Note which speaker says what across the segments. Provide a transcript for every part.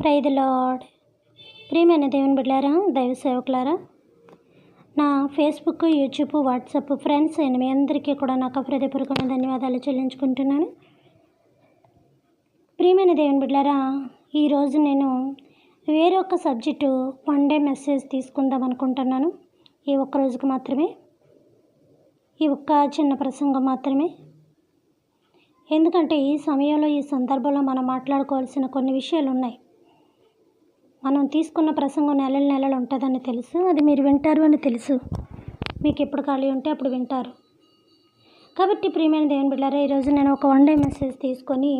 Speaker 1: Praise the lord. ప్రియమైన దేవుని బిడ్డలారా, దైవ సేవకులారా, నా ఫేస్బుక్, యూట్యూబ్, వాట్సాప్ ఫ్రెండ్స్ అయిన మీ అందరికీ కూడా నాకు హృదయపూర్వకమైన ధన్యవాదాలు చెల్లించుకుంటున్నాను. ప్రియమైన దేవుని బిడ్డలారా, ఈరోజు నేను వేరొక సబ్జెక్టు వన్ డే మెసేజ్ తీసుకుందాం అనుకుంటున్నాను. ఈ ఒక్క రోజుకి మాత్రమే, ఈ ఒక్క చిన్న ప్రసంగం మాత్రమే. ఎందుకంటే ఈ సమయంలో, ఈ సందర్భంలో మనం మాట్లాడుకోవాల్సిన కొన్ని విషయాలు ఉన్నాయి. మనం తీసుకున్న ప్రసంగం నెలలు ఉంటుందని తెలుసు, అది మీరు వింటారు అని తెలుసు. మీకు ఎప్పుడు ఖాళీ ఉంటే అప్పుడు వింటారు. కాబట్టి ప్రియమైన దేవుని బిడ్డలారా, ఈరోజు నేను ఒక వన్ డే మెసేజ్ తీసుకొని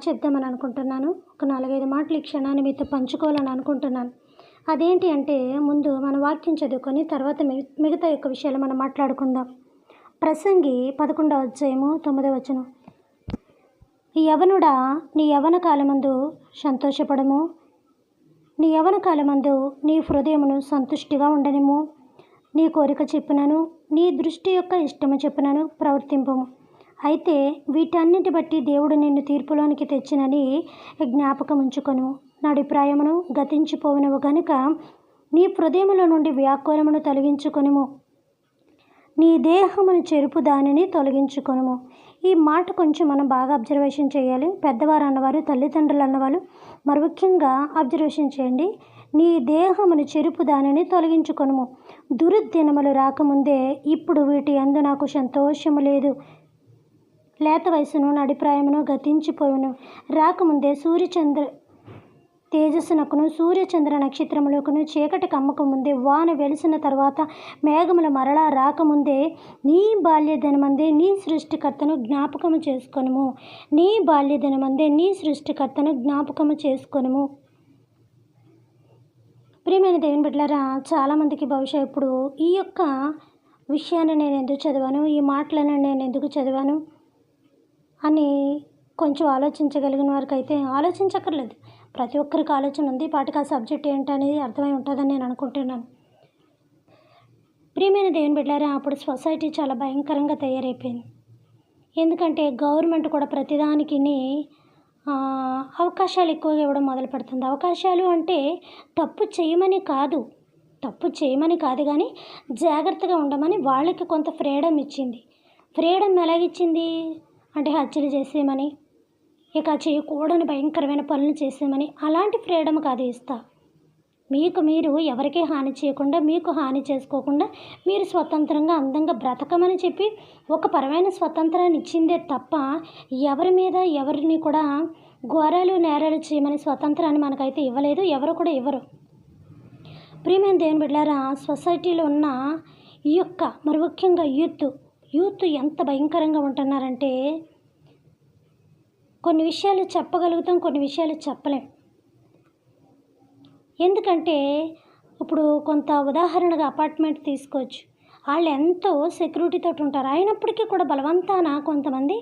Speaker 1: చెప్దామని అనుకుంటున్నాను. ఒక 4-5 మాటలు ఈ క్షణాన్ని మీతో పంచుకోవాలని అనుకుంటున్నాను. అదేంటి అంటే, ముందు మన వాక్యం చదువుకొని తర్వాత మిగతా యొక్క విషయాలు మనం మాట్లాడుకుందాం. ప్రసంగి 11వ అధ్యాయము 9వ వచనం. యవనుడా, నీ యవన కాలమందు సంతోషపడము, నీ యవన కాలమందు నీ హృదయమును సంతుష్టిగా ఉండనిము, నీ కోరిక చెప్పునను, నీ దృష్టి యొక్క ఇష్టము చెప్పునను ప్రవర్తింపము. అయితే వీటన్నిటి బట్టి దేవుడు నిన్ను తీర్పులోనికి తెచ్చినని జ్ఞాపకం ఉంచుకొను. నడిప్రాయమును గతించిపోవునవు గనుక నీ హృదయముల నుండి వ్యాకులమును తొలగించుకొనుము, నీ దేహమును చెరుపు దానిని తొలగించుకొనుము. ఈ మాట కొంచెం మనం బాగా అబ్జర్వేషన్ చేయాలి. పెద్దవారు అన్నవారు, తల్లిదండ్రులు అన్నవారు మరి ముఖ్యంగా అబ్జర్వేషన్ చేయండి. నీ దేహమును చెరుపు దానిని తొలగించుకొనుము. దుర్దినములు రాకముందే ఇప్పుడు వీటి యందు నాకు సంతోషము లేదు. లేత వయసును నడిప్రాయమును గతించిపోవును. రాకముందే సూర్యచంద్ర తేజస్సునకును సూర్యచంద్ర నక్షత్రములకును చీకటి కమ్మక ముందే, వాన వెలిసిన తర్వాత మేఘములు మరలా రాకముందే నీ బాల్యదినమందే నీ సృష్టికర్తను జ్ఞాపకము చేసుకొనుము. నీ బాల్యదినమందే నీ సృష్టికర్తను జ్ఞాపకము చేసుకొనుము. ప్రియమైన దేవుని బిడ్డలారా, చాలామందికి బహుశా ఇప్పుడు ఈ యొక్క విషయాన్ని నేను ఎందుకు చదివాను, ఈ మాటలను నేను ఎందుకు చదివాను అని కొంచెం ఆలోచించగలిగిన వారికి అయితే ఆలోచించక్కర్లేదు. ప్రతి ఒక్కరికి ఆలోచన ఉంది. పాటికి ఆ సబ్జెక్ట్ ఏంటనేది అర్థమై ఉంటుందని నేను అనుకుంటున్నాను. ప్రియమైన దేవుని బిడ్డలారా, అప్పుడు సొసైటీ చాలా భయంకరంగా తయారైపోయింది. ఎందుకంటే గవర్నమెంట్ కూడా ప్రతిదానికి అవకాశాలు ఎక్కువగా ఇవ్వడం మొదలు పెడుతుంది. అవకాశాలు అంటే తప్పు చేయమని కాదు కానీ జాగ్రత్తగా ఉండమని వాళ్ళకి కొంత ఫ్రీడమ్ ఇచ్చింది. ఫ్రీడమ్ ఎలాగిచ్చింది అంటే హత్యలు చేసేయమని, ఇక చేయకూడని భయంకరమైన పనులు చేసేమని, అలాంటి ఫ్రీడమ్ కాదు ఇస్తా. మీకు మీరు ఎవరికీ హాని చేయకుండా, మీకు హాని చేసుకోకుండా మీరు స్వతంత్రంగా అందంగా బ్రతకమని చెప్పి ఒక పరమైన స్వతంత్రాన్ని ఇచ్చిందే తప్ప ఎవరి మీద ఎవరిని కూడా ఘోరాలు నేరాలు చేయమని స్వతంత్రాన్ని మనకైతే ఇవ్వలేదు, ఎవరు కూడా ఇవ్వరు. ప్రియమైన దేవుని బిడ్డలారా, సొసైటీలో ఉన్న ఈ యొక్క మరి ముఖ్యంగా యూత్ ఎంత భయంకరంగా ఉంటున్నారంటే, కొన్ని విషయాలు చెప్పగలుగుతాం, కొన్ని విషయాలు చెప్పలేం. ఎందుకంటే ఇప్పుడు కొంత ఉదాహరణగా అపార్ట్మెంట్ తీసుకోవచ్చు. వాళ్ళు ఎంతో సెక్యూరిటీతో ఉంటారు, అయినప్పటికీ కూడా బలవంతాన కొంతమంది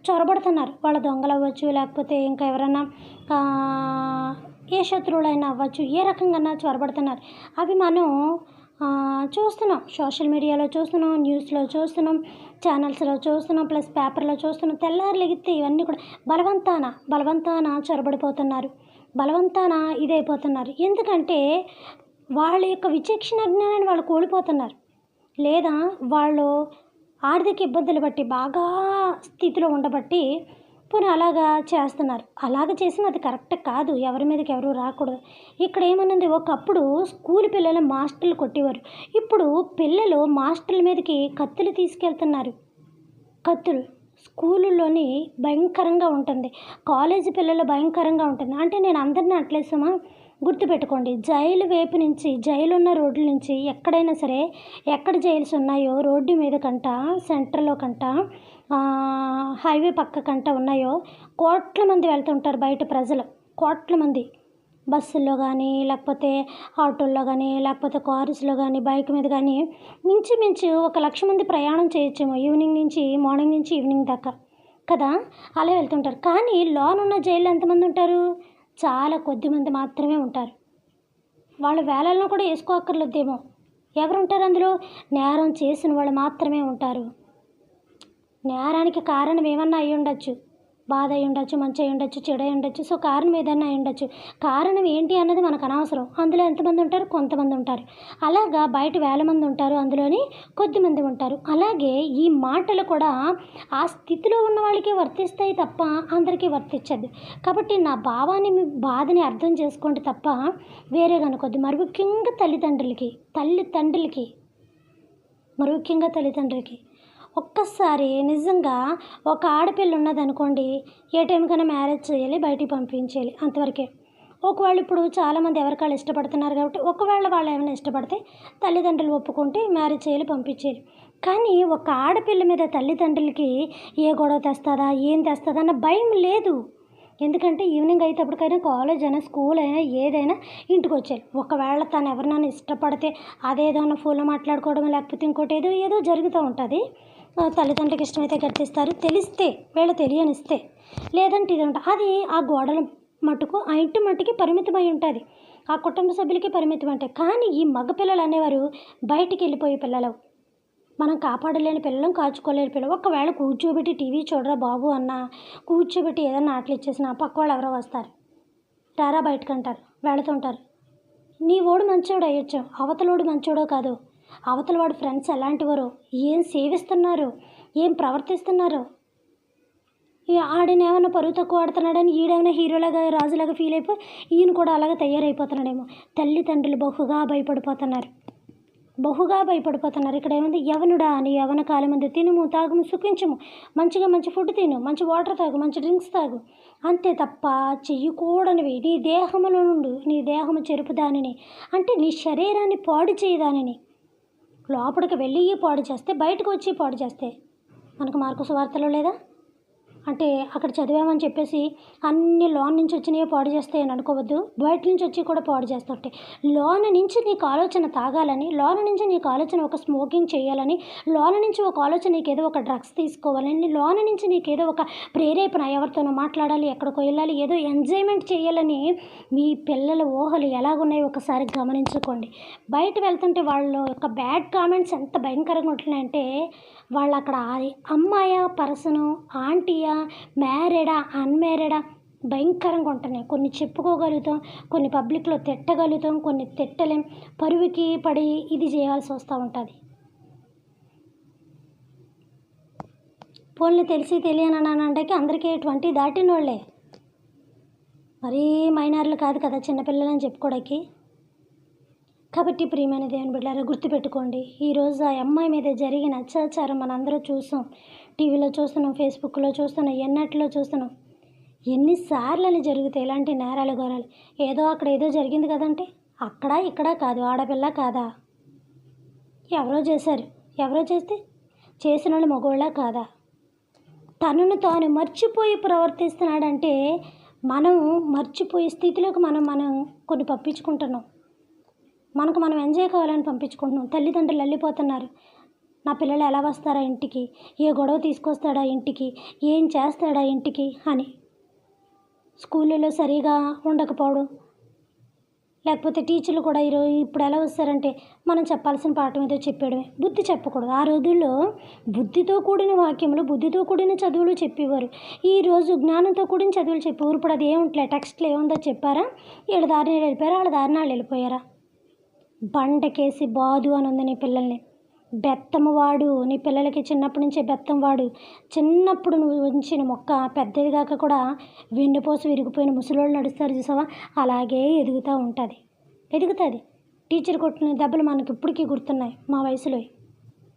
Speaker 1: చొరబడుతున్నారు. వాళ్ళ దొంగలు అవ్వచ్చు, లేకపోతే ఇంకా ఎవరైనా ఏ శత్రువులైనా అవ్వచ్చు, ఏ రకంగా చొరబడుతున్నారు. అవి మనం చూస్తున్నాం, సోషల్ మీడియాలో చూస్తున్నాం, న్యూస్లో చూస్తున్నాం, ఛానల్స్లో చూస్తున్నాం, ప్లస్ పేపర్లో చూస్తున్నాం. తెల్లారులు ఎగితే ఇవన్నీ కూడా బలవంతాన చొరబడిపోతున్నారు, బలవంతాన ఇదైపోతున్నారు. ఎందుకంటే వాళ్ళ యొక్క విచక్షణ జ్ఞానాన్ని వాళ్ళు కోల్పోతున్నారు, లేదా వాళ్ళు ఆర్థిక ఇబ్బందులు బట్టి బాగా స్థితిలో ఉండబట్టి పోనీ అలాగా చేస్తున్నారు. అలాగ చేసిన అది కరెక్ట్ కాదు, ఎవరి మీదకి ఎవరు రాకూడదు. ఇక్కడ ఏమన్నది, ఒకప్పుడు స్కూల్ పిల్లలు మాస్టర్లు కొట్టేవారు, ఇప్పుడు పిల్లలు మాస్టర్ల మీదకి కత్తులు తీసుకెళ్తున్నారు. కత్తులు స్కూళ్ళలోని భయంకరంగా ఉంటుంది, కాలేజీ పిల్లలు భయంకరంగా ఉంటుంది. అంటే నేను అందరినీ అట్లేసామా, గుర్తుపెట్టుకోండి. జైలు వైపు నుంచి, జైలు ఉన్న రోడ్ల నుంచి ఎక్కడైనా సరే, ఎక్కడ జైల్స్ ఉన్నాయో రోడ్డు మీద కంట, సెంటర్లో కంట, హైవే పక్క కంట ఉన్నాయో కోట్ల మంది వెళ్తుంటారు. బయట ప్రజలు కోట్ల మంది బస్సుల్లో కానీ, లేకపోతే ఆటోల్లో కానీ, లేకపోతే కార్స్లో కానీ, బైక్ మీద కానీ మించి 1,00,000 మంది ప్రయాణం చేయొచ్చేమో, మార్నింగ్ నుంచి ఈవినింగ్ దాకా కదా, అలా వెళ్తుంటారు. కానీ లోనున్న జైల్లో ఎంతమంది ఉంటారు? చాలా కొద్ది మంది మాత్రమే ఉంటారు. వాళ్ళ వేలల్లో కూడా వేసుకోక్కర్లేదేమో. ఎవరు ఉంటారు అందులో? నేరం చేసిన వాళ్ళు మాత్రమే ఉంటారు. నేరానికి కారణం ఏమన్నా అయి ఉండొచ్చు, బాధ అయి ఉండొచ్చు, మంచి అయి ఉండొచ్చు, చెడు అయి ఉండొచ్చు. సో కారణం ఏదైనా అయి ఉండొచ్చు. కారణం ఏంటి అన్నది మనకు అనవసరం. అందులో ఎంతమంది ఉంటారు? కొంతమంది ఉంటారు. అలాగా బయట వేల మంది ఉంటారు, అందులోని కొద్దిమంది ఉంటారు. అలాగే ఈ మాటలు కూడా ఆ స్థితిలో ఉన్న వాళ్ళకి వర్తిస్తాయి తప్ప అందరికీ వర్తించదు. కాబట్టి నా భావాన్ని, మీ బాధని అర్థం చేసుకోండి తప్ప వేరేగా అనుకోద్దు. మరి ముఖ్యంగా తల్లిదండ్రులకి మరి ముఖ్యంగా తల్లిదండ్రులకి ఒక్కసారి నిజంగా ఒక ఆడపిల్ల ఉన్నదనుకోండి, ఏ టైంకైనా మ్యారేజ్ చేయాలి, బయటికి పంపించేయాలి, అంతవరకే. ఒకవేళ ఇప్పుడు చాలామంది ఎవరికాళ్ళు ఇష్టపడుతున్నారు కాబట్టి ఒకవేళ వాళ్ళు ఏమైనా ఇష్టపడితే తల్లిదండ్రులు ఒప్పుకుంటే మ్యారేజ్ చేయాలి, పంపించేయాలి. కానీ ఒక ఆడపిల్ల మీద తల్లిదండ్రులకి ఏ గొడవ తెస్తుందా, ఏం తెస్తుందా అన్న భయం లేదు. ఎందుకంటే ఈవినింగ్ అయ్యేటప్పటికైనా కాలేజ్ అయినా స్కూల్ అయినా ఏదైనా ఇంటికి వచ్చేయాలి. ఒకవేళ తను ఎవరినైనా ఇష్టపడితే అదేదైనా ఫోన్లో మాట్లాడుకోవడం లేకపోతే ఇంకోటి ఏదో జరుగుతూ ఉంటుంది. తల్లిదండ్రులకు ఇష్టమైతే గట్టిస్తారు, తెలిస్తే వీళ్ళు తెలియనిస్తే, లేదంటే ఇది ఉంటుంది. అది ఆ గోడల మటుకు ఆ ఇంటి మట్టుకి పరిమితమై ఉంటుంది, ఆ కుటుంబ సభ్యులకి పరిమితం ఉంటాయి. కానీ ఈ మగపిల్లలు అనేవారు బయటికి వెళ్ళిపోయే పిల్లలు, మనం కాపాడలేని పిల్లలం, కాచుకోలేని పిల్లలు. ఒకవేళ కూర్చోబెట్టి టీవీ చూడరా బాబు అన్నా, కూర్చోబెట్టి ఏదైనా ఆటలు ఇచ్చేసినా పక్క వాళ్ళు ఎవరో వస్తారు, రారా బయటకు అంటారు, వెళుతుంటారు. నీ ఓడు మంచోడు అయ్యొచ్చు, అవతలోడు మంచోడో కాదు, అవతల వాడు ఫ్రెండ్స్ ఎలాంటివారో, ఏం సేవిస్తున్నారు, ఏం ప్రవర్తిస్తున్నారు, ఆడిన ఏమైనా పరువు తక్కువ ఆడుతున్నాడని ఈడేమైనా హీరోలాగా రాజులాగా ఫీల్ అయిపోయి ఈయన కూడా అలాగే తయారైపోతున్నాడేమో. తల్లిదండ్రులు బహుగా భయపడిపోతున్నారు. ఇక్కడ ఏముంది? యవనుడా, నీ యవన కాలం ముందు తినుము, తాగుము, సుఖించుము, మంచి ఫుడ్ తిను, మంచి వాటర్ తాగు, మంచి డ్రింక్స్ తాగు, అంతే తప్ప చెయ్యకూడనివి నీ దేహములో నుండి, నీ దేహము చెరుపు దానిని, అంటే నీ శరీరాన్ని పాడు చేయదానిని. లోపలికి వెళ్ళి పాడు చేస్తే, బయటకు వచ్చి పాడు చేస్తే మనకు మార్కు సువార్తలో లేదా? అంటే అక్కడ చదివామని చెప్పేసి అన్ని లోన్ నుంచి వచ్చినవి పాడు చేస్తాయి అని అనుకోవద్దు. బయట నుంచి వచ్చి కూడా పాడు చేస్తుంటాయి. లోన నుంచి నీకు ఆలోచన తాగాలని, లోన నుంచి నీకు ఆలోచన ఒక స్మోకింగ్ చేయాలని, లోన నుంచి ఒక ఆలోచన నీకేదో ఒక డ్రగ్స్ తీసుకోవాలని, లోన నుంచి నీకేదో ఒక ప్రేరేపణ, ఎవరితోనో మాట్లాడాలి, ఎక్కడికో వెళ్ళాలి, ఏదో ఎంజాయ్మెంట్ చేయాలని మీ పిల్లల ఊహలు ఎలాగున్నాయో ఒకసారి గమనించుకోండి. బయట వెళ్తుంటే వాళ్ళ యొక్క బ్యాడ్ కామెంట్స్ ఎంత భయంకరంగా ఉంటున్నాయంటే, వాళ్ళు అక్కడ అమ్మాయా పర్సను, ఆంటీయా, మ్యారీడా, అన్మ్యారీడా భయంకరంగా ఉంటున్నాయి. కొన్ని చెప్పుకోగలుగుతాం, కొన్ని పబ్లిక్లో తిట్టగలుగుతాం, కొన్ని తిట్టలేం. పరువుకి పడి ఇది చేయాల్సి వస్తూ ఉంటుంది. పోన్లు తెలిసి తెలియనంటే అందరికీ 20 దాటిన వాళ్ళే, మరీ మైనర్లు కాదు కదా చిన్నపిల్లలని చెప్పుకోవడానికి. కాబట్టి ప్రియమైన దేవుని బిడ్డలారా గుర్తుపెట్టుకోండి, ఈరోజు ఆ అమ్మాయి మీద జరిగిన అత్యాచారం మనందరూ చూసాం, టీవీలో చూస్తున్నాం, ఫేస్బుక్లో చూస్తున్నాం, ఎన్నట్లో చూస్తున్నాం. ఎన్నిసార్లు అని జరుగుతాయి ఇలాంటి నేరాలు ఘోరాలు. ఏదో అక్కడ ఏదో జరిగింది కదంటే అక్కడ ఇక్కడ కాదు, ఆడపిల్ల కాదా, ఎవరో చేశారు, ఎవరో చేస్తే చేసిన వాళ్ళు మగవాళ్ళ కాదా? తనను తాను మర్చిపోయి ప్రవర్తిస్తున్నాడంటే మనం మర్చిపోయే స్థితిలోకి మనం కొన్ని పంపించుకుంటున్నాం. మనం ఎంజాయ్ కావాలని పంపించుకుంటున్నాం. తల్లిదండ్రులు వెళ్ళిపోతున్నారు. నా పిల్లలు ఎలా వస్తారా ఇంటికి, ఏ గొడవ తీసుకొస్తాడా ఇంటికి, ఏం చేస్తాడా ఇంటికి అని. స్కూళ్ళలో సరిగా ఉండకపోవడం, లేకపోతే టీచర్లు కూడా ఇప్పుడు ఎలా వస్తారంటే మనం చెప్పాల్సిన పాఠం ఏదో చెప్పేయడమే, బుద్ధి చెప్పకూడదు. ఆ రోజుల్లో బుద్ధితో కూడిన వాక్యములు, బుద్ధితో కూడిన చదువులు చెప్పేవారు. ఈరోజు జ్ఞానంతో కూడిన చదువులు చెప్పేవారు. ఇప్పుడు అది ఏముంటలే, టెక్స్ట్లో ఏముందో చెప్పారా, వీళ్ళ దారిని వెళ్ళిపోయారా, వాళ్ళ దారిని వాళ్ళు వెళ్ళిపోయారా. బండకేసి బాదు అని ఉంది నీ పిల్లల్ని. బెత్తము వాడు, నీ పిల్లలకి చిన్నప్పటి నుంచే బెత్తం వాడు. చిన్నప్పుడు నువ్వు ఉంచిన మొక్క పెద్దదిగాక కూడా వెన్నుపోసి విరిగిపోయిన ముసలోళ్ళు నడుస్తారు చూసావా, అలాగే ఎదుగుతుంది. టీచర్ కొట్టిన దెబ్బలు మనకి ఇప్పటికీ గుర్తున్నాయి. మా వయసులో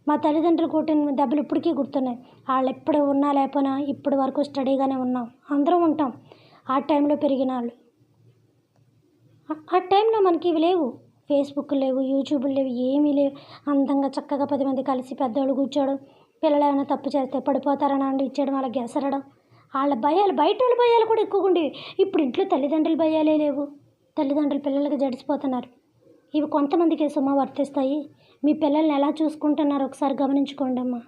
Speaker 1: మా తల్లిదండ్రులు కొట్టిన దెబ్బలు ఇప్పటికీ గుర్తున్నాయి. వాళ్ళు ఎప్పుడు ఉన్నా లేకపోయినా ఇప్పటి వరకు స్టడీగానే ఉన్నాం, అందరం ఉంటాం. ఆ టైంలో పెరిగిన వాళ్ళు, ఆ టైంలో మనకి ఇవి లేవు, ఫేస్బుక్ లేవు, యూట్యూబ్లు లేవు, ఏమీ లేవు. అందంగా చక్కగా 10 మంది కలిసి పెద్దవాళ్ళు కూర్చోవడం, పిల్లలు ఏమైనా తప్పు చేస్తే పడిపోతారని అండి ఇచ్చేయడం, వాళ్ళకి గెసరడం, వాళ్ళ భయాలు, బయట వాళ్ళ భయాలు కూడా ఎక్కువగా ఉండేవి. ఇప్పుడు ఇంట్లో తల్లిదండ్రుల భయాలే లేవు. తల్లిదండ్రులు పిల్లలకి జడిసిపోతున్నారు. ఇవి కొంతమందికి సుమా వర్తిస్తాయి. మీ పిల్లల్ని ఎలా చూసుకుంటున్నారో ఒకసారి గమనించుకోండి అమ్మా,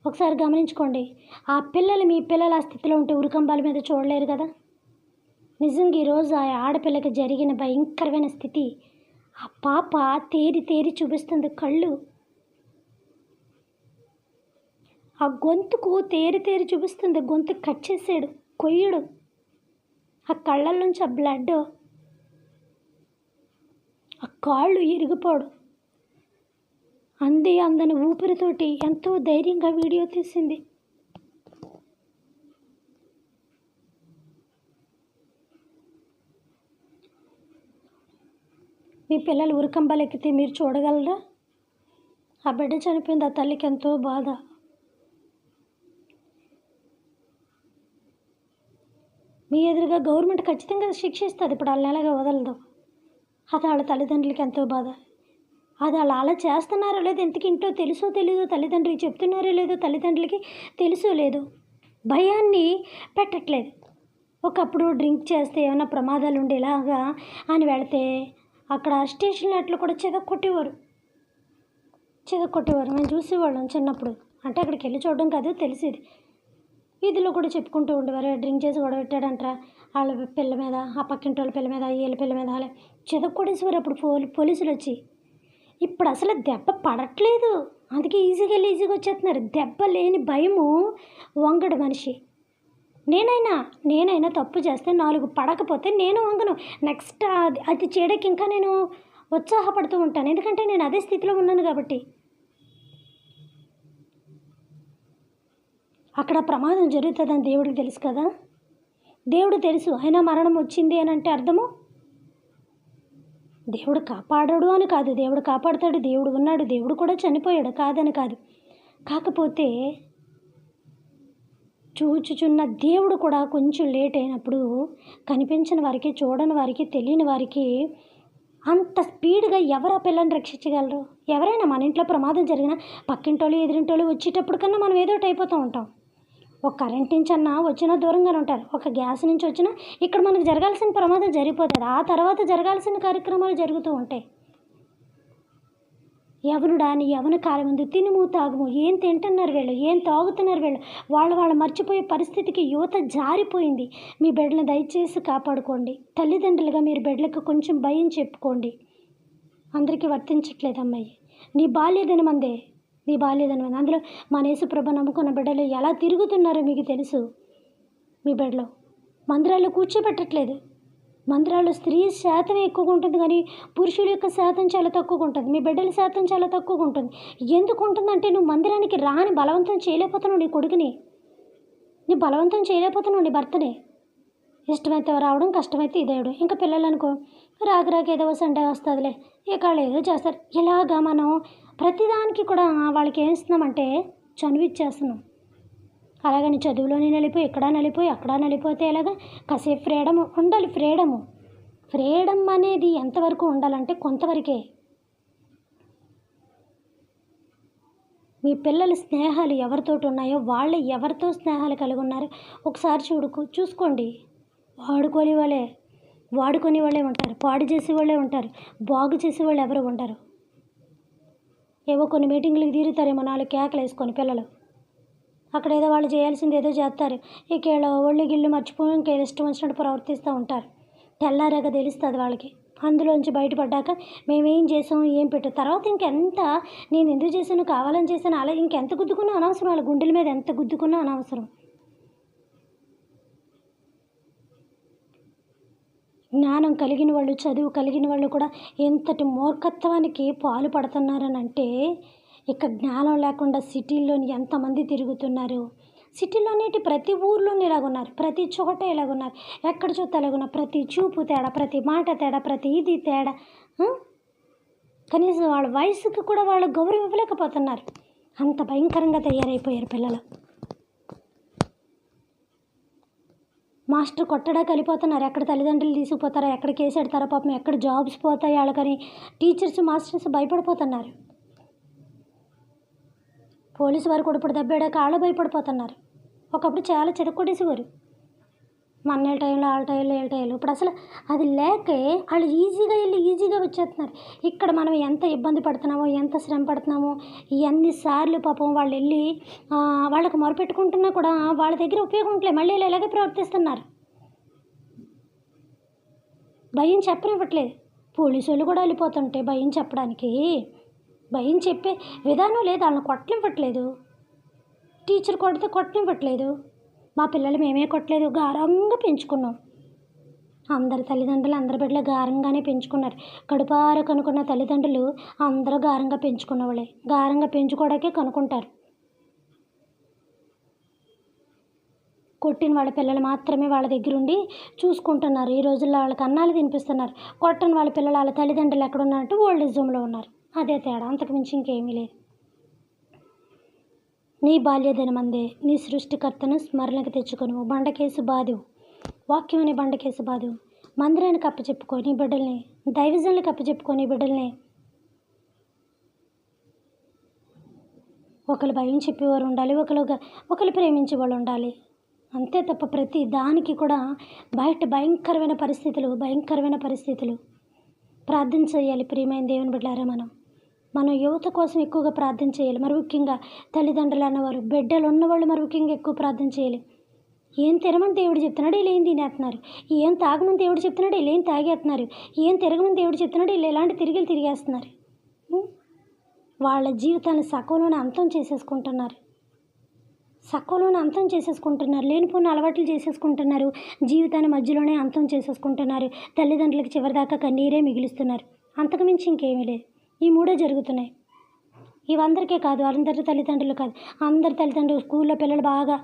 Speaker 1: ఒకసారి గమనించుకోండి. ఆ పిల్లలు, మీ పిల్లలు ఆ స్థితిలో ఉంటే ఉరికంబాల మీద చూడలేరు కదా. నిజంగా ఈరోజు ఆ ఆడపిల్లకి జరిగిన భయంకరమైన స్థితి, ఆ పాప తేరి చూపిస్తుంది కళ్ళు, ఆ గొంతుకు తేరి చూపిస్తుంది, గొంతు కట్ చేసాడు. కొయ్యడు, ఆ కళ్ళ నుంచి ఆ బ్లడ్, ఆ కాళ్ళు ఇరిగిపోడు. అందని ఊపిరితోటి ఎంతో ధైర్యంగా వీడియో తీసింది. మీ పిల్లలు ఉరికంబాలెక్కితే మీరు చూడగలరా? ఆ బిడ్డ చనిపోయింది, ఆ తల్లికి ఎంతో బాధ. మీ ఎదురుగా గవర్నమెంట్ ఖచ్చితంగా శిక్షిస్తుంది, ఇప్పుడు వాళ్ళని ఎలాగ వదలదు. అది వాళ్ళ తల్లిదండ్రులకి ఎంతో బాధ. అది వాళ్ళు అలా చేస్తున్నారో లేదో ఇంతకు ఇంట్లో తెలుసో తెలీదో, తల్లిదండ్రులకి చెప్తున్నారో లేదో తల్లిదండ్రులకి తెలుసో లేదో, భయాన్ని పెట్టట్లేదు. ఒకప్పుడు డ్రింక్ చేస్తే ఏమైనా ప్రమాదాలు ఉండేలాగా అని వెళితే అక్కడ స్టేషన్లో అట్లా కూడా చెదక్కొట్టేవారు. మేము చూసేవాళ్ళం చిన్నప్పుడు. అంటే అక్కడికి వెళ్ళి చూడడం కాదు, తెలిసేది. వీధిలో కూడా చెప్పుకుంటూ ఉండేవారు, డ్రింక్ చేసి గొడవ పెట్టాడంటారా వాళ్ళ పిల్ల మీద, ఆ పక్కింటి వాళ్ళ పిల్ల మీద, వీళ్ళ పిల్ల మీద అలా చెదక్కొట్టేసేవారు అప్పుడు పోలీసులు వచ్చి. ఇప్పుడు అసలు దెబ్బ పడట్లేదు, అందుకే ఈజీగా వెళ్ళి ఈజీగా వచ్చేస్తున్నారు. దెబ్బ లేని భయము వంగడు మనిషి. నేనైనా తప్పు చేస్తే 4 పడకపోతే నేను వంగను. నెక్స్ట్ అది చేయడానికి ఇంకా నేను ఉత్సాహపడుతూ ఉంటాను, ఎందుకంటే నేను అదే స్థితిలో ఉన్నాను కాబట్టి. అక్కడ ప్రమాదం జరుగుతుందని దేవుడికి తెలుసు కదా, దేవుడు తెలుసు. అయినా మరణం వచ్చింది అని అంటే అర్థము దేవుడు కాపాడాడు అని కాదు, దేవుడు కాపాడుతాడు, దేవుడు ఉన్నాడు, దేవుడు కూడా చనిపోయాడు కాదని కాదు. కాకపోతే చూచుచున్న దేవుడు కూడా కొంచెం లేట్ అయినప్పుడు కనిపించిన వారికి, చూడని వారికి, తెలియని వారికి అంత స్పీడ్గా ఎవరు ఆ పిల్లని రక్షించగలరు? ఎవరైనా మన ఇంట్లో ప్రమాదం జరిగినా పక్కింటోళ్ళు ఎదురింటోళ్ళు వచ్చేటప్పుడు కన్నా మనం ఏదో ఒకటి అయిపోతూ ఉంటాం. ఒక కరెంట్ నుంచి అన్నా వచ్చినా దూరంగానే ఉంటారు, ఒక గ్యాస్ నుంచి వచ్చినా ఇక్కడ మనకు జరగాల్సిన ప్రమాదం జరిగిపోతుంది, ఆ తర్వాత జరగాల్సిన కార్యక్రమాలు జరుగుతూ ఉంటాయి. ఎవనుడాని ఎవని కాలం ముందు తినుము తాగుము, ఏం తింటున్నారు వీళ్ళు, ఏం తాగుతున్నారు వీళ్ళు, వాళ్ళు మర్చిపోయే పరిస్థితికి యువత జారిపోయింది. మీ బిడ్డలను దయచేసి కాపాడుకోండి. తల్లిదండ్రులుగా మీరు బిడ్డలకు కొంచెం భయం చెప్పుకోండి. అందరికీ వర్తించట్లేదు అమ్మాయి, నీ బాల్యదని మందే, అందులో మన యేసుప్రభు నమ్ముకున్న బిడ్డలు ఎలా తిరుగుతున్నారో మీకు తెలుసు. మీ బిడ్డలో మందిరాల్లో కూర్చోబెట్టట్లేదు. మందిరాల్లో స్త్రీ శాతం ఎక్కువగా ఉంటుంది, కానీ పురుషుల యొక్క శాతం చాలా తక్కువగా ఉంటుంది. మీ బిడ్డల శాతం చాలా తక్కువగా ఉంటుంది. ఎందుకు ఉంటుందంటే నువ్వు మందిరానికి రాని బలవంతం చేయలేకపోతున్నావు నీ కొడుకుని, నీ బలవంతం చేయలేకపోతున్నావు నీ భర్తని. ఇష్టమైతే రావడం, కష్టమైతే ఇదేయడం. ఇంకా పిల్లలు అనుకో రాక ఏదో సండే వస్తుందిలే, ఇక వాళ్ళు ఏదో చేస్తారు. ఇలాగా మనం ప్రతిదానికి కూడా వాళ్ళకి ఏమి ఇస్తున్నామంటే చనువిచ్చేస్తున్నాం. అలాగని చదువులోనే నలిపోయి, ఇక్కడ నలిపోయి, అక్కడ నలిపోతే ఎలాగా? కాసేపు ఫ్రీడమ్ ఉండాలి. ఫ్రీడమ్ అనేది ఎంతవరకు ఉండాలంటే కొంతవరకే. మీ పిల్లల స్నేహాలు ఎవరితోటి ఉన్నాయో వాళ్ళు ఎవరితో స్నేహాలు కలిగి ఉన్నారో ఒకసారి చూసుకోండి. వాడుకునే వాళ్ళే ఉంటారు, పాడు చేసేవాళ్ళే ఉంటారు, బాగు చేసేవాళ్ళు ఎవరు ఉంటారు. ఏవో కొన్ని మీటింగ్లకు తీరుతారేమో 4 కేకలు వేసుకొని పిల్లలు, అక్కడ ఏదో వాళ్ళు చేయాల్సింది ఏదో చేస్తారు. ఇక ఒళ్ళు గిళ్ళు మర్చిపోయి ఇంకా ఇష్టం వచ్చినట్టు ప్రవర్తిస్తూ ఉంటారు. తెల్లారాక తెలుస్తుంది వాళ్ళకి. అందులోంచి బయటపడ్డాక మేమేం చేసాం, ఏం పెట్టాం, తర్వాత ఇంకెంత నేను ఎందుకు చేశాను, కావాలని చేశాను, అలా ఇంకెంత గుద్దుకున్నా అనవసరం. వాళ్ళ గుండెల మీద ఎంత గుద్దుకున్నా అనవసరం. జ్ఞానం కలిగిన వాళ్ళు, చదువు కలిగిన వాళ్ళు కూడా ఎంతటి మూర్ఖత్వానికి పాలు పడుతున్నారని అంటే, ఇక జ్ఞానం లేకుండా సిటీల్లోని ఎంతమంది తిరుగుతున్నారు. సిటీలోనేటి ప్రతి ఊర్లోనే ఇలాగున్నారు, ప్రతి చోట ఇలాగున్నారు, ఎక్కడ చూస్తే ఇలాగున్నారు. ప్రతి చూపు తేడా, ప్రతి మాట తేడా, ప్రతి ఇది తేడా. కనీసం వాళ్ళ వయసుకి కూడా వాళ్ళు గౌరవం ఇవ్వలేకపోతున్నారు. అంత భయంకరంగా తయారైపోయారు పిల్లలు. మాస్టర్ కొట్టడానికి వెళ్ళిపోతున్నారు, ఎక్కడ తల్లిదండ్రులు తీసుకుపోతారో, ఎక్కడ కేసు పెడతారో, పాపం ఎక్కడ జాబ్స్ పోతాయి వాళ్ళకని టీచర్స్, మాస్టర్స్ భయపడిపోతున్నారు. పోలీసు వారు కూడా ఇప్పుడు దెబ్బేడాక వాళ్ళు భయపడిపోతున్నారు. ఒకప్పుడు చాలా చెదకొట్టేసేవారు, మన టైంలో వాళ్ళ టైంలో వీళ్ళ టైంలో. ఇప్పుడు అసలు అది లేకే వాళ్ళు ఈజీగా వెళ్ళి ఈజీగా వచ్చేస్తున్నారు. ఇక్కడ మనం ఎంత ఇబ్బంది పడుతున్నామో, ఎంత శ్రమ పడుతున్నామో, ఎన్నిసార్లు పాపం వాళ్ళు వెళ్ళి వాళ్ళకు మొరపెట్టుకుంటున్నా కూడా వాళ్ళ దగ్గర ఉపయోగం ఉండలేదు. మళ్ళీ ఇలాగే ప్రవర్తిస్తున్నారు. భయం చెప్పనివ్వట్లేదు. పోలీసు వాళ్ళు కూడా వెళ్ళిపోతుంటే భయం చెప్పడానికి, భయం చెప్పే విధానం లేదు. వాళ్ళని కొట్టనివ్వట్లేదు. టీచర్ కొడితే కొట్టనివ్వట్లేదు. మా పిల్లలు మేమే కొట్టలేదు, గారంగా పెంచుకున్నాం. అందరి తల్లిదండ్రులు అందరి బిడ్డలు గారంగానే పెంచుకున్నారు. కడుపార కనుక్కున్న తల్లిదండ్రులు అందరూ గారంగా పెంచుకున్న వాళ్ళే. గారంగా పెంచుకోవడానికే కనుక్కుంటారు. కొట్టిన వాళ్ళ పిల్లలు మాత్రమే వాళ్ళ దగ్గర ఉండి చూసుకుంటున్నారు. ఈ రోజుల్లో వాళ్ళకి అన్నాలు తినిపిస్తున్నారు. కొట్టని వాళ్ళ పిల్లలు వాళ్ళ తల్లిదండ్రులు ఎక్కడ ఉన్నారంటే ఓల్డ్ ఏజ్ హోమ్లో ఉన్నారు. అదే తేడా, అంతకుమించి ఇంకేమీ లేదు. నీ బాల్యదినమందే నీ సృష్టికర్తను స్మరణకు తెచ్చుకొనుము. బండకేసి బాదువు, వాక్యం అనే బండకేసి బాదువు. మందిరానికి అప్పచెప్పుకో నీ బిడ్డల్ని, దైవజనులకు అప్పచెప్పుకో నీ బిడ్డల్ని. ఒకరు భయం చెప్పేవారు ఉండాలి, ఒకరు ప్రేమించే వాళ్ళు ఉండాలి. అంతే తప్ప ప్రతి దానికి కూడా బయట భయంకరమైన పరిస్థితులు. ప్రార్థన చేయాలి ప్రియమైన దేవుని బిడ్డలారా. మనం యువత కోసం ఎక్కువగా ప్రార్థన చేయాలి. మరి ముఖ్యంగా తల్లిదండ్రులు అన్నవారు, బిడ్డలు ఉన్నవాళ్ళు మరి ముఖ్యంగా ఎక్కువ ప్రార్థన చేయాలి. ఏం తినమని దేవుడు చెప్తున్నాడు, వీళ్ళు ఏం తినేస్తున్నారు. ఏం తాగమని దేవుడు చెప్తున్నాడు, వీళ్ళు ఏం తాగేస్తున్నారు. ఏం తిరగమని దేవుడు చెప్తున్నాడు, వీళ్ళు ఎలాంటి తిరిగేస్తున్నారు. వాళ్ళ జీవితాన్ని సకంలోనే అంతం చేసేసుకుంటున్నారు. లేనిపోయిన అలవాట్లు చేసేసుకుంటున్నారు. జీవితాన్ని మధ్యలోనే అంతం చేసేసుకుంటున్నారు. తల్లిదండ్రులకు చివరిదాకా కన్నీరే మిగిలిస్తున్నారు. అంతకుమించి ఇంకేమీ లేదు. ఈ మూడే జరుగుతున్నాయి. ఇవందరికీ కాదు, అందరి తల్లిదండ్రులు కాదు, అందరి తల్లిదండ్రులు. స్కూల్లో పిల్లలు బాగా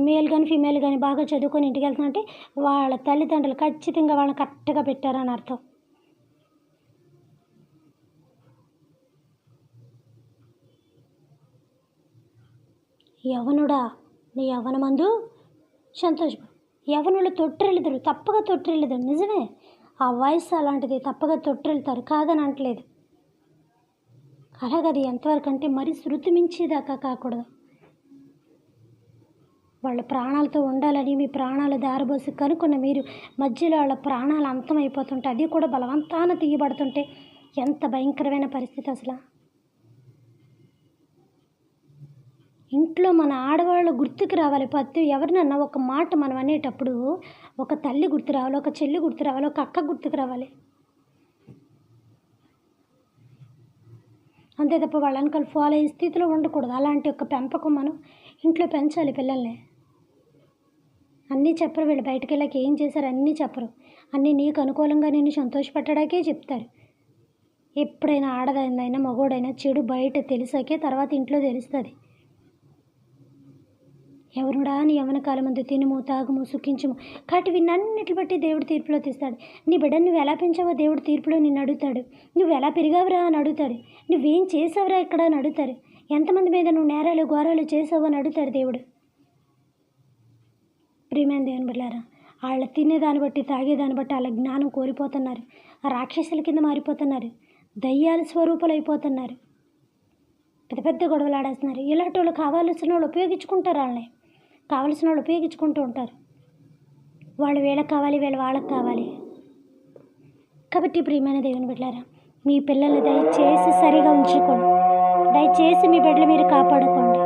Speaker 1: మేల్ కానీ ఫీమేల్ కానీ బాగా చదువుకొని ఇంటికి వెళ్తున్నారంటే వాళ్ళ తల్లిదండ్రులు ఖచ్చితంగా వాళ్ళని కరెక్ట్గా పెట్టారని అర్థం. యవనుడా నీ యవనమందు సంతోషపడు. యవనులు తొట్టిల్లుదురు, తప్పగా తొట్టిల్లుదురు. నిజమే, ఆ వయసు అలాంటిది, తప్పగా తొట్టిల్లుతారు, కాదని అనట్లేదు. అలాగది ఎంతవరకు అంటే మరీ శృతి మించేదాకా కాకూడదు. వాళ్ళ ప్రాణాలతో ఉండాలని మీ ప్రాణాలు దారబోసి కనుక్కున్న మీరు మధ్యలో వాళ్ళ ప్రాణాలు అంతమైపోతుంటే, అది కూడా బలవంతాన తీయబడుతుంటే ఎంత భయంకరమైన పరిస్థితి అసలు. ఇంట్లో మన ఆడవాళ్ళు గుర్తుకు రావాలి. ఎవరినన్నా ఒక మాట మనం అనేటప్పుడు ఒక తల్లి గుర్తు రావాలి, ఒక చెల్లి గుర్తు రావాలి, ఒక అక్క గుర్తుకు రావాలి. అంతే తప్ప వాళ్ళ వెనకాల ఫాలో అయ్యే స్థితిలో ఉండకూడదు. అలాంటి ఒక పెంపకం మనం ఇంట్లో పెంచాలి పిల్లల్ని. అన్నీ చెప్పరు వీళ్ళు, బయటకు వెళ్ళాక ఏం చేశారు అన్నీ చెప్పరు. అన్నీ నీకు అనుకూలంగా నిన్ను సంతోషపెట్టడానికే చెప్తారు. ఎప్పుడైనా ఆడదైనా మగోడైనా చెడు బయట తెలిసాకే తర్వాత ఇంట్లో తెలుస్తుంది. ఎవరుడా నీ యవన కాలం ముందు తినుము, తాగుము, సుఖించుము, కాబట్టి వీన్నన్నిటిని బట్టి దేవుడు తీర్పులో తీస్తాడు. నీ బిడ్డను నువ్వు ఎలా పెంచావో దేవుడు తీర్పులో నిన్ను అడుగుతాడు. నువ్వు ఎలా పెరిగావురా అని అడుగుతాడు. నువ్వేం చేసావురా ఇక్కడ అని అడుగుతాడు. ఎంతమంది మీద నువ్వు నేరాలు ఘోరాలు చేసావు అని అడుగుతాడు దేవుడు. ప్రియమైన దేవుని బిడ్డలారా, వాళ్ళు తినేదాన్ని బట్టి తాగేదాన్ని బట్టి వాళ్ళ జ్ఞానం కోల్పోతున్నారు. రాక్షసుల కింద మారిపోతున్నారు. దయ్యాల స్వరూపాలు అయిపోతున్నారు. పెద్ద గొడవలు ఆడేస్తున్నారు. ఇలాంటి వాళ్ళు కావాల్సిన వాళ్ళు ఉపయోగించుకుంటారు. కావలసిన వాళ్ళు ఉపయోగించుకుంటూ ఉంటారు. వాళ్ళు వీళ్ళకి కావాలి, వీళ్ళు వాళ్ళకి కావాలి. కాబట్టి ప్రియమైన దేవుని బిడ్డలారా, మీ పిల్లల్ని దయచేసి సరిగా ఉంచుకోండి. దయచేసి మీ బిడ్డలు మీరు కాపాడుకోండి.